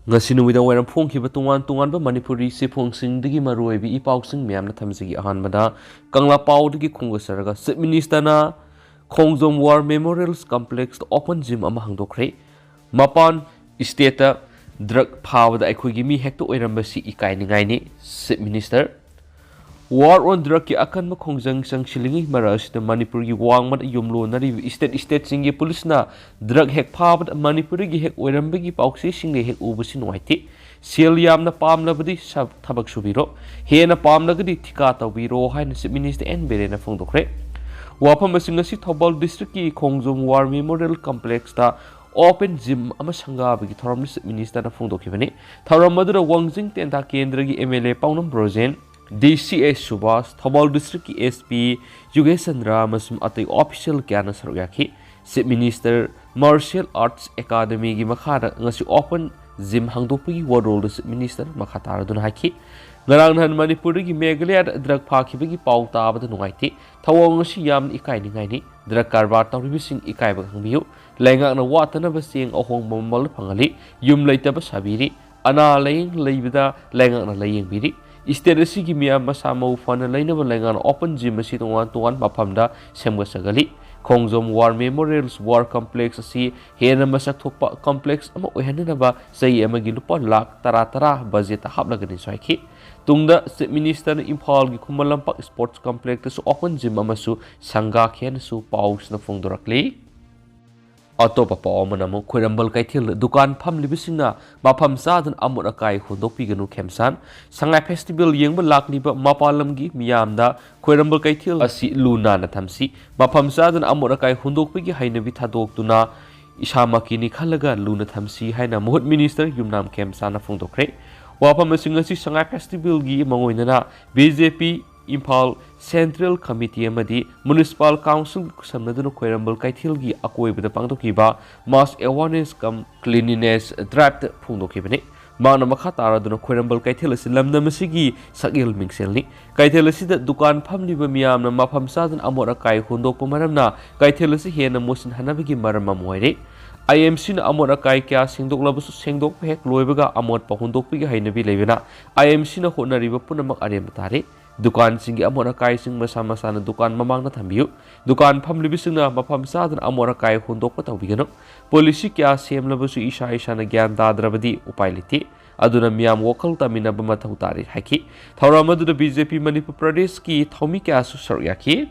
ngasi nuwidang wairam phongkhiba tungan Manipuri sifungsingdagi maruibi ipausing miyamna thamsigi ahanbada kangla paudagi khungusaraga Chief Minister na Khongjom War Memorials Complex open gym ama hangdokre mapan state drug phawada aikhoigi mi hekto oirambasi ikainingai ni Chief Minister War on drug ki akan ma khongjang sangsilingi maras na Manipur gi wangmat yumlo nari state singi police na drug hek phawad Manipur gi hek oirambagi pauksi singi hek ubusi noiti sel yamna pamlabadi sab thabak subiro hena pamlagadi thika tawbiro haina Chief Minister en berena phongdokre wafam asingasi Thobal district ki Khongjom War Memorial Complex ta open gym ama sangabagi thoramni Chief Minister na phongdokhibani thoram madura wangjing tenta kendra gi MLA paunam brojen DCS Subhas Thobal district ki SP Yugesandra masum atai official kyana saruyaki Chief Minister Martial Arts Academy gi makhara ngasi open gym hangdopagi warol Chief Minister makhatara dun haki ngarang han Manipur gi Meghalaya drug phakibagi pau tabada nungaiti thawong ngasi yam ikai ningai ni drug karbar tawribising ikai ba hangbiu lenga na watana ba sing ohong bombal phangali yum leitaba sabiri ana leing leibida lenga na leing biri Isterasi ki miya masama ufana laina ba lengan open gym asi tungan mapamda semga sagali Khongjom War Memorials War Complex asi hena masak thokpa complex ama ohena na ba sai amagi lupa lakh tara budget haplagani saiki tungda Chief Minister Imphal gi Khumalampak Sports Complex su open gym amasu sangga khen su paus na phongdorakli Atopa Paumanamu, Quirambal Kaitil, Dukan Pam Libisina, Mapam Sadan Amorakai, Hundopiganu Kemsan, Sangai Festival Yang Lakliba, Mapalamgi, Miamda, Quirambal Kaitil, Asi Luna Natamsi, Mapam Sadan Amorakai, Hundopigi, Hainavita Doktuna, Ishamakini Kalaga, Luna Tamsi, Haina, Mohut Minister, Yumnam Kemsana Fundokre, Wapam Singasi Sangai Festival Gi, Mangoinana, BJP, Impal Central Committee amadi Municipal Council samnaduna Quirambal Kaithil gi akoibada pangdokiba Mass Awareness cum Cleanliness Drive phungdokibani mana makha taraduna Quirambal Kaithil asi lamnamasigi sakil mingselni Kaithil asi da dukan phamliba miyamna mafam sadan amora kai hundokpa maramna Kaithil asi hena mosin hanabigi marama moire IMC na amot akai kya sengdoklabasu sengdokpa hek loibaga amot pa hundokpigi hainabi leibena IMC na honariba punamak arem tare Dukan singi amora kai sing masama na dukan mamang na thambiu dukan phamlibi singna mafam sadan amora kai hundok pa tawbigano policy kya semlabasu isa na gyan dadrabadi upailiti aduna miyam wakal tamina ba mathau tari haki thauramadu da BJP Manipur Pradesh ki thomi kya su saryaki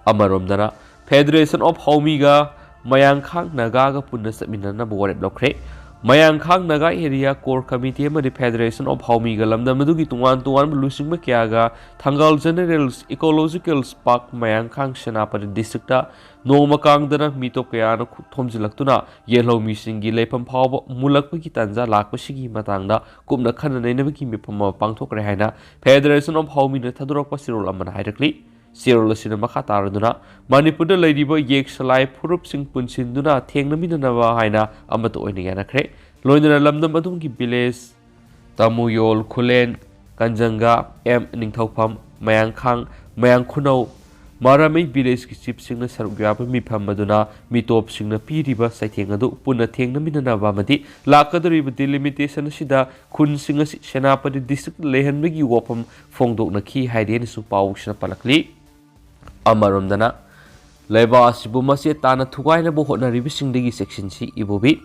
amaromdana Federation of Haumiga Mayangkhang Naga ga punna saminana bore blokre Mayangkhang Naga Area Core Committee amadi Federation of Haumi galamda madugi tungan lusing makiaga Thangal Generals Ecological Park Mayangkhang Senapati District ta Nomakang dana mito kayana thomjilaktuna yellow misingi lepam phawba mulakpagi tanja lakpasigi matangda kumna khana nainabagi mipama pangthokre haina Federation of Haumi na thadurakpa sirol amana hairakli Sirol asina makha taraduna Manipur da leiriba yek salai phurup sing punsinduna thengnaminanawa haina amato oinigana khre loinana lamdam adumgi village Tamuyol Khulen Kanjanga M Ningthaupam Mayangkhang Mayangkhunau Maramai village ki chief singna sarugya mifam maduna mitop singna piriba saithengadu punna thengnaminanawa madi lakadriba delimitation sida khun singa senapati district lehanbagi wapam phongdokna khi haiden su pausna palakli Amaromdana Leba Sibumasi Tana Tugaina Bohona Ribising Digi section C Ibobi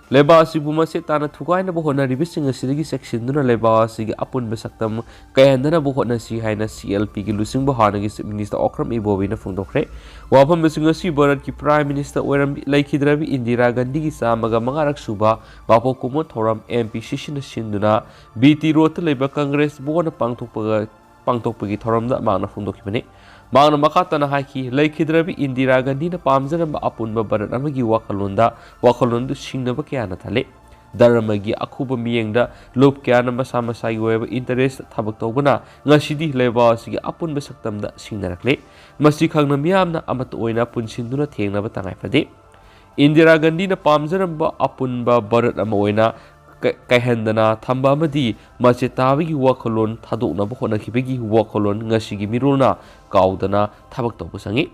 Leba Sibumasi Tana Tugaina Bohona Ribising a Sigi section Duna Leba Sigi Apun Besaktam Kayandana Bohona Si Haina CLP Lusing Bohanagis Minister Okram Ibobina Fundokre Wapam Messinga Si Borat ki Prime Minister Weram Laikidravi Indira Gandhi Samaga Mangarak Suba Bapo Kumo Thoram MP Shishin Shinduna BT Rota Leba Congress Bona Pangtokpagi Thoramda Mana Fundokimani Mangna makatana haki laikhidrabi Indira Gandhi na pamjaramba apunba barat amagi wakalondu singnaba kyana thale daramagi akhuba miyengda lop kyana masama sai weba interest thabak tawbana ngasidi leba sigi apunba saktamda singnarakle masi khangna miyamna amat oina punsinduna thengnaba tangai phade Indira Gandhi na pamjaramba apunba barat ama oina Kaihendana Thamba Madi Machetavigi Wakolon Tadokna Bohonakibigi Wakolon Ngashigi Miruna Gaudana Tabak Tobusangi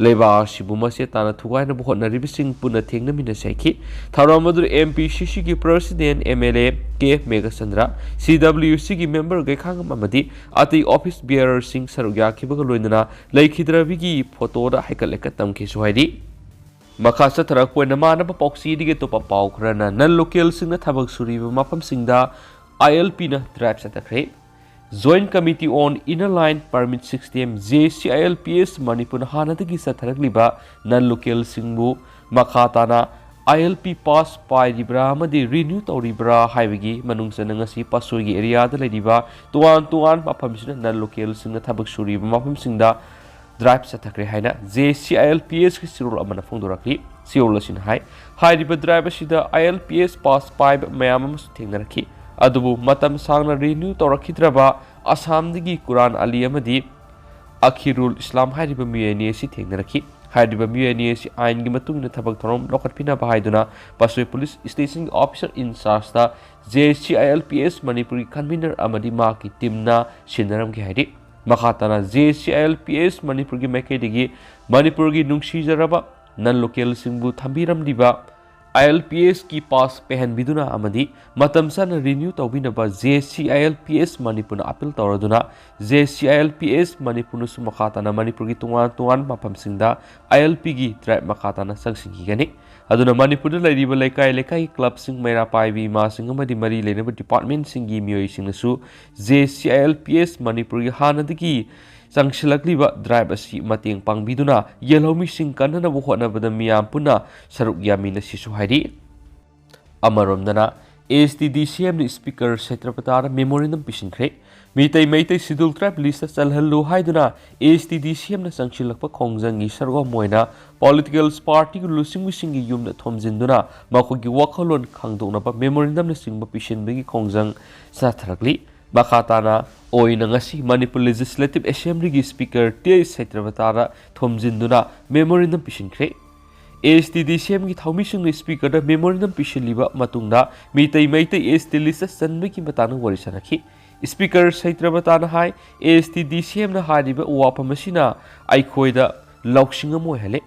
Leba Shibumase Tana Tuana Bohonari Sing Puna Tingna Minaseki, Taramadu MPCC President MLA K. Megasandra, CWC member Gekang Mamadi, at the office bearer Sing Sarugaki Bagaluna, Lake Hidravigi, Potoda Hakalekatam Kiswadi. Makasa Tarak when a man of a poxy to get up a paukrana, non local sing the Tabak Suri, Mapam Singda, ILP drives at the crate. Joint Committee on Inner Line Permit 60M JCILPS Manipur Hanatagi Sataragliba non-local Singbu Makatana ILP pass by Libra Madi renew Toribra Highway Manung Sanangasi Pasugi area the Ladiba Tuan Mapamsina non-local Sing the Tabak Suri Mapam Singda Drive Satakre Haina JCILPS Sirul Amanafung Durakli Siolasin High Riba Driver Shida ILPS pass by Mayamams Tingaraki Adubu Matam Sangna renew Torakitraba Assamdigi Quran Ali Amadi Akhirul Islam Hariba Muenesi Tingaraki Hariba Muenesi Ain Gimatung the Tabak Torom Lokapina Bahiduna Pasui Police Station Officer in Sasta JCILPS Manipuri Convener Amadi Maki Timna Sinaram Gihadi Makatana JCILPS Manipurgi Makadigi Manipurgi Nungshi Jaraba non local Singbu Tambiram Diba ILPS ki pass pehen biduna amadi matam sana renew tawbinaba JCILPS Manipur appeal tawraduna JCILPS Manipur su makatana Manipur gi tungan mapamsingda ILP gi tribe makatana sangsinggi gani aduna Manipur leiriba lekai club sing mera paibi ma sing amadi mari lenaba department singi mioi singsu JCILPS Manipur gi hanadigi Sangshilakliba drive asi mating pangbiduna yelhomi sing kanana buhona bada miyam puna saruk yamina sisu haidi amaromdana STDCM ni speaker Setrapatara memorandum pisingkre Mitai sidul tribe list salhallu haiduna STDCM na sangshilakpa khongjangi sargo moina political party lusing wisingi yumna thomjinduna makogi wakhalon khangdona ba memorandum na singba pisinbegi khongjang satharakli Makatana oina ngasi Manipur Legislative Assembly gi Speaker T. Setravatara Thomjinduna memorandum pisingkre STDCM gi thaumising Speaker da memorandum pisinliba matungda mitai ST list Sanbi ki matana warisanaki Speaker Setravatana hai STDCM na hariba wapamasina aikhoida lauksinga moi hale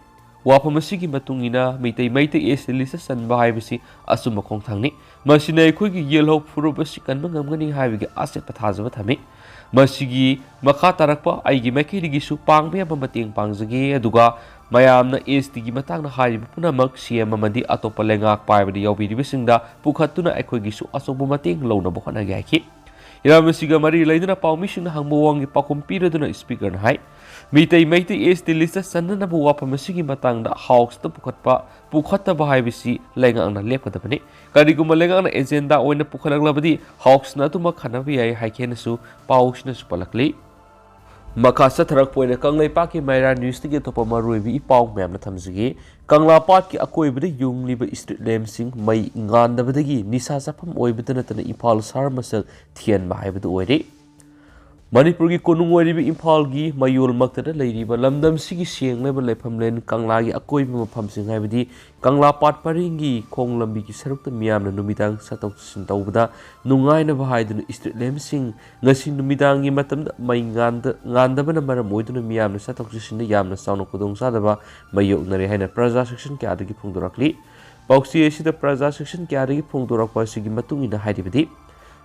wapamasigi matungina mitai ST list Sanba haibasi asuma khongthangni Masina Kugi yellow Purubasi Kanmangani Highway Asset Patazava Tami Masigi Makatarakpa Aigi Makiri Su Pang Bamating Pangzagi Aduga Mayamna ST Matang High Punamak CM Mamadi Atopalengak Pai the Yobi Visinda Pukatuna Equigisu Asobumating Lona Bohana Gaki Iramasiga Mari Ladina Palmission Hambuang Pakumpira Speaker High Mitai ST list Sanana Wapamasigi Matang the House the Pukata Bahibisi Lenga Lepatapani Karigumalega agenda when the Pukalabadi Hawks Natuma Kanavi Haikenasu Paushness Palakli Makasa Tarak Point Kanglai Paki Mara news to get up a Maruvi Pau Mamnatamzigi Kangla Paki Akoibri Yung Liba Street Lamsing May Ngandavadagi Nisa Sapam Oibitanatan Ipal Sarmasel Tian Mahibad Oiri Manipur gi konung waribi Impal gi mayol maktada leiriba lamdam sigi sieng leba lephamlen Kangla gi akoi bi mafam sing haibadi Kangla pat paringi khong lambi gi sarukta miyamna numidang satok sin tawbada nungai na bahaiduna street lamp sing ngasi numidang gi matamda mai ngandabana maram oiduna miyamna satok sin yamna sauna kudong sadaba mayok nare haina praja section kya adagi phungdorakli pauksi asida praja section kya adagi phungdorakpa sigi matungina haidibadi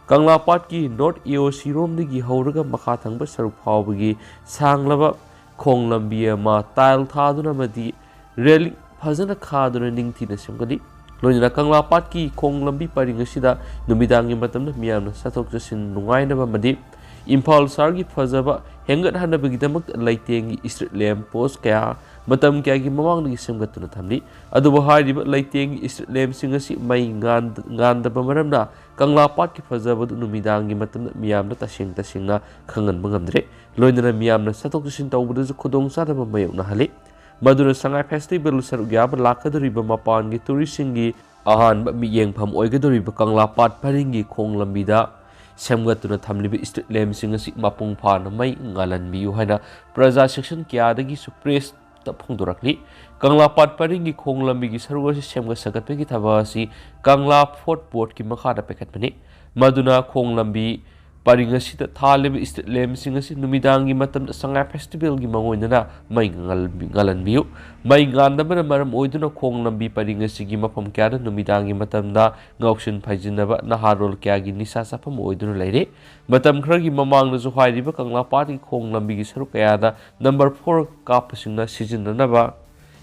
Kangla Pat ki North EOC Rom digi Horaga Makathangba Saruk Pawbagi Sanglaba Khong Lambi ma tile thaduna madi railing phajana khaduna ningthina semgadi loina Kangla Pat ki Khong Lambi paringasida numidangi matamna miyamna sathok jasin nungainaba madi Impal Sargi phajaba hengat hanabagidamakt laitengi street lamp post kaya matam kaya gi mamangdagi semgatuna thamli aduba hariba laitengi street lamp singasi mai ngandaba maramna Kangla Pat ki phajabadu numidangi matamna miyamna tasingna khangan bangamdre loina miyamna sathok jasin tawbudu khudong sadaba mayokna hali maduna sangai festival sarugyab lakadoriba mapan gi touristingi ahan ba miyengpham oigadoriba Kangla Pat paringi khong lambida semgatuna thamlibi street lamp singasi mapung phana mai ngalanbiu haina praja section kyadagi suppress ta phungdorakli Kangla Pat paringi khong lambi gi sarugasi semga sagatpe gi thabasi Kangla Fort Port ki makhada pekhatmani maduna khong lambi Paring asida thalib street lamp sing asi numidangi matam sangai festival gi mangoinana mai ngalan biu mai ngandabana maram oiduna khong lambi paring asigi mafam kya da numidangi matam da ngauksin phaijinaba naharol kya gi nisa sapam oiduna leire matam khra gi mamang na ju hairiba kangla party khong lambi gi saru kya da number 4 kapasingna sijinna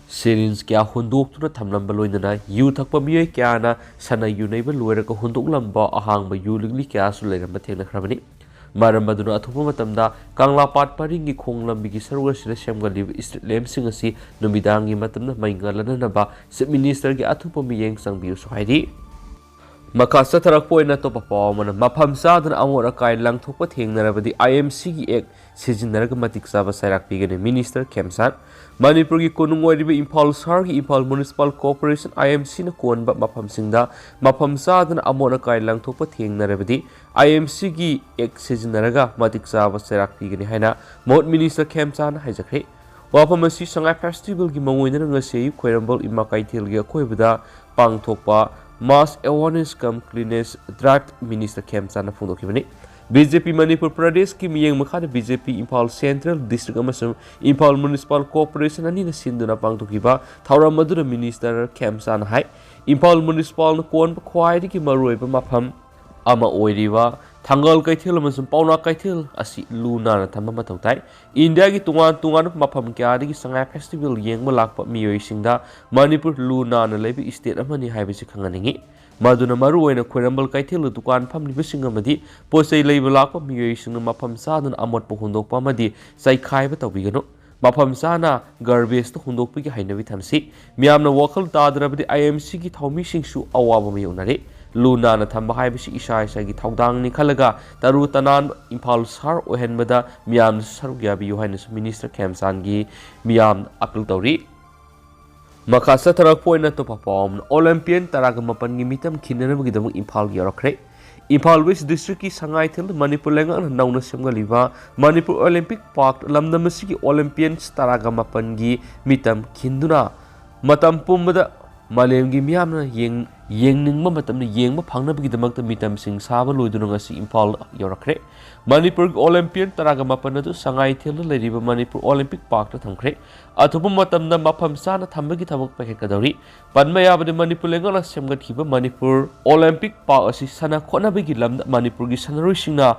Serins kya hunduk tu na thamlam baloina na yu thakpa miyoi kya na sana yu neiba luera ka hunduk lamba ahang ba yu ligli kya su leira ma thengna khrabani maram baduna athupa matamda kangla pat paringi khong lambi gi sarwa sira semga liv street lamp sing asi numidangi matamna maingalana na ba sub minister gi athupa miyeng sangbiu su hairi Makasa tarak po na to papawman maphamsa dan amora kai lang thukpa thengnarabadi IMC gi ek sijinaraga matiksa ba sairak pigane minister Kemsan Manipur gi konungoi ribe Impal Sar gi Impal Municipal Corporation IMC na kon ba maphamsingda maphamsa dan amora kai lang thukpa thengnarabadi IMC gi ek sijinaraga matiksa ba sairak pigane haina Mot minister Kemsan haijakre wapamasi sangai festival gi mangoina ngase khoirambol imakai thil gi khoibada pangthokpa Mass Awareness Come Cleanliness Drive Minister Kemsan Phungdokibani BJP Manipur Pradesh ki miyeng makhada BJP Impal Central District amasung Impal Municipal Corporation ani na sinduna pangthokiba thauram madura Minister Kemsan hai Impal Municipal na kon khwaidi ki maroi ba mapham ama oiriwa thangal kaithil amasung pauna kaithil asi luna na thamba mathautai India gi tungan mapham kya ri sangai festival yengma lakpa miyoi singda Manipur luna na lebi state amani haibisi khanganingi maduna maru oina khoirambal kaithil dukan phamni bisinga madi posei leiba lakpa miyoi singna mapham sadan amot pohundokpa madi sai khaiba tawbigano Mafam sana garbage to hundokpi ki hainabi thamsi miyamna wakal tadrabadi IMC ki thawmi singsu awaba mayonare Luna na thamba haibisi isa isa gi thawdang ni khalaga taru tanan Impal Sar ohenbada miyam sarugya bi yohanes minister Kemsan gi miyam appeal tawri Makasa tarak poina to papom Olympian taraga mapan gi mitam khinana gi damuk Impal gi rakre Impal West District ki sangai thil Manipur lenga nauna semga liba Manipur Olympic Park lamdamasi ki Olympians taraga mapan gi mitam khinduna matam pumbada malem gi miyamna yengningma matamna yengma phangnabagi damakta mitam sing saba loiduna ngasi Impal yorakre Manipur Olympian taraga mapan adu sangai thil leiriba Manipur Olympic Park ta thamkre athupa matamna mafam sana thambagi thabak pakhe kadori panmaya bade Manipur lenga na semgat khiba Manipur Olympic Park asi sana khonabagi lamda Manipur gi sanaroi singna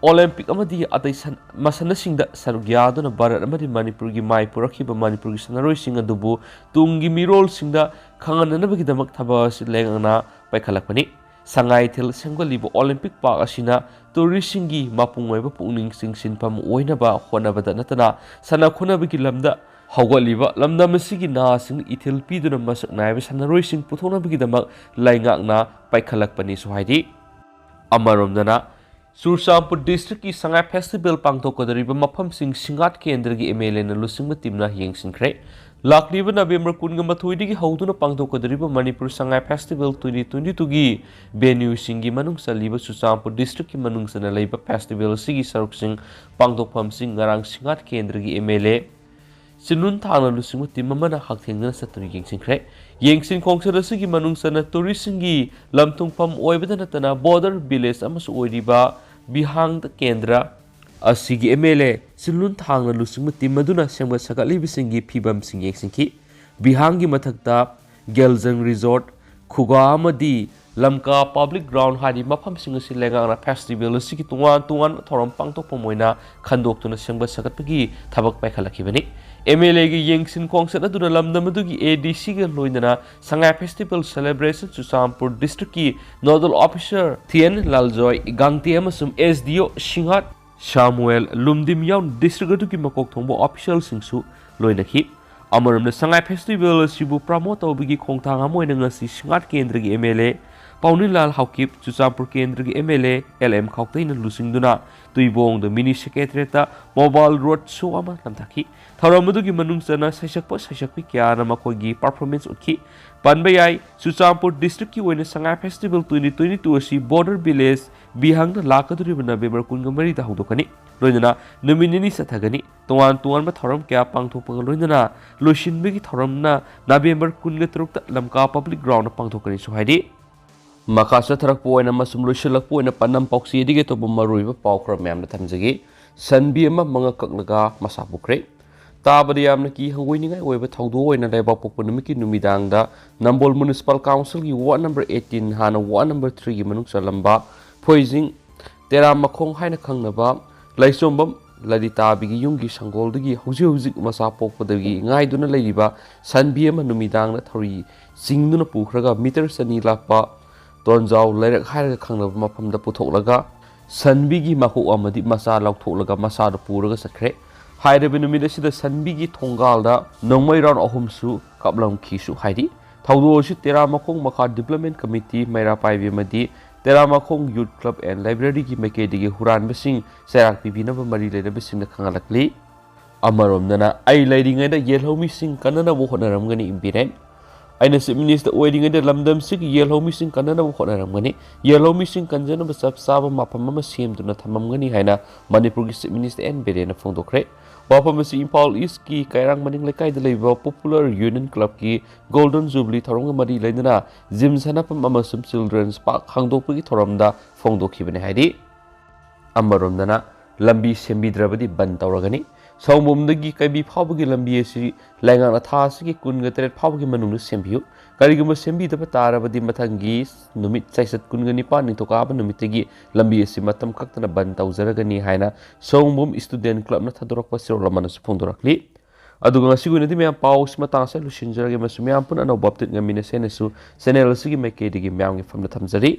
Olympic amadi atai masana singda sarugya dona Bharat amadi Manipur gi mai purakhiba Manipur gi sanaroi singa dubu tungi mirol singda khangananabagi damak thabas lengana paikhalakpani sangai thil semgalibo Olympic Park asina tourist gi mapungwaiba pungning singsinpam oinaba honabada natana sana khonabagi lamda hawgaliba lamda masigi na sing ithil piduna masak naiba sanaroi sing puthonabagi damak laingakna paikhalakpani suhaidi amaromdana Sursampur District ki sangai festival pangthokadariba mafam sing singat kendra gi MLA na lusingma timna yengsinkre lakliba November 12 digi hauduna pangthokadariba Manipur sangai festival 2022 gi venue singi manung saliba Sursampur District ki manung sana leiba festival sigi saruk sing pangthokpham sing ngarang singat kendra gi MLA Sinun thangna lusingma timamana hakthengna saturi yengsinkre yengsin khongsara sigi manung sana tourist singi lamthungpham oibada natana border village amasu oiriba Bihang Kendra asigi MLA Sinun thangna lusingma timaduna semga sagali bisingi phibam singye singki Bihang gi mathakta Geljang Resort Khuga amadi Lamka Public Ground hari mafam singa silenga festival asigi tungan thoram pangtok pomoina khandoktuna semga sagatpagi thabak paikhalakibani MLA gi yengsin khongsat aduna lamdamadugi ADC ga loinana sangai festival celebration Sursampur District ki nodal officer Thien Laljoy Gangti amasum SDO Singhat Samuel Lumdim yaun district adu ki makok thongbo official singsu loinakhi amaramna sangai festival sibu promote tawbigi khongthang amoina ngasi Singhat kendra gi MLA Paunilal Haukip Sursampur kendra gi MLA LM khawtaina lusingduna tuibong the mini secretariat mobile road show ama lamthaki tharamudugi manungsana saisakpi kyana makogi performance utki panbayai Sursampur district ki oina sangai festival 2022 asi border village bihang na lakaduri November 13 da hudokani loinana nominini sathagani tuan ma thoram kya pangthokpa loinana losinbegi thoramna November 13 ta lamka public ground pangthokani sohaidi Maka sathrak po na masum loisilak po na panam pauksi dige to bumarui ba pau khra myam na thamjagi Sanbi ama mangak kaklamlaga Masa Pukhre tabadi yamna ki hangoi ningai oiba thaudo oina laiba pokpa numiki numidangda Nambol Municipal Council gi ward number 18 hana ward number 3 gi manung salamba poising tera makhong haina khangnaba laisombam ladita bigi yumgi sangol dagi hauji masa pokpa dagi ngaiduna leiriba Sanbi ama numidangna thori singduna pukhraga meter sani lakpa tonjau lairak haira khangnaba mafamda putholaga Sanbi gi mahu amadi masa lautholaga masa da puraga sakre haire benumida sida Sanbi gi thongalda nongmai round ahumsu kaplam khisu haidi thaudo si tera makhong makha development committee maira paibi madi tera makhong youth club and library gi make digi huran besing serak pibina ba mari le besing na khangalakli amarom nana ai lairingai da yelhomi sing kanana bo honaram gani imbiren aina se minister oiding de lamdam sik yelhomi sing kanana bo honaram gani yelhomi sing kanjana ba sab saba mapam ma sem duna thamam gani haina manipur gi se minister en berena phongdokre wafam si Impal East ki kairang maning lekai de leiba popular union club ki golden jubilee thorong mari leina gym sana pam amasum children's park hangdok gi thoramda phongdokhibane haidi amarom dana lambi sembidrabadi ban tawragani saumumdagi kaibi phawbagi lambi asi laingang na tha asigi kunga teret phawbagi manungnu sembiu kariguma sembi daba tarabadi mathangi numit saisat kunga nipa ningtokaba numitagi lambi asi matam kaktana ban tawjaragani haina saumum student club na thadorakpa sirolaman su phongdorakli aduga ngasigunadi meyam paus matangsa lusinjarage masu meyam pun anau baptit ngamina senesu senel asigi mekedi gi meyam gi famna thamjari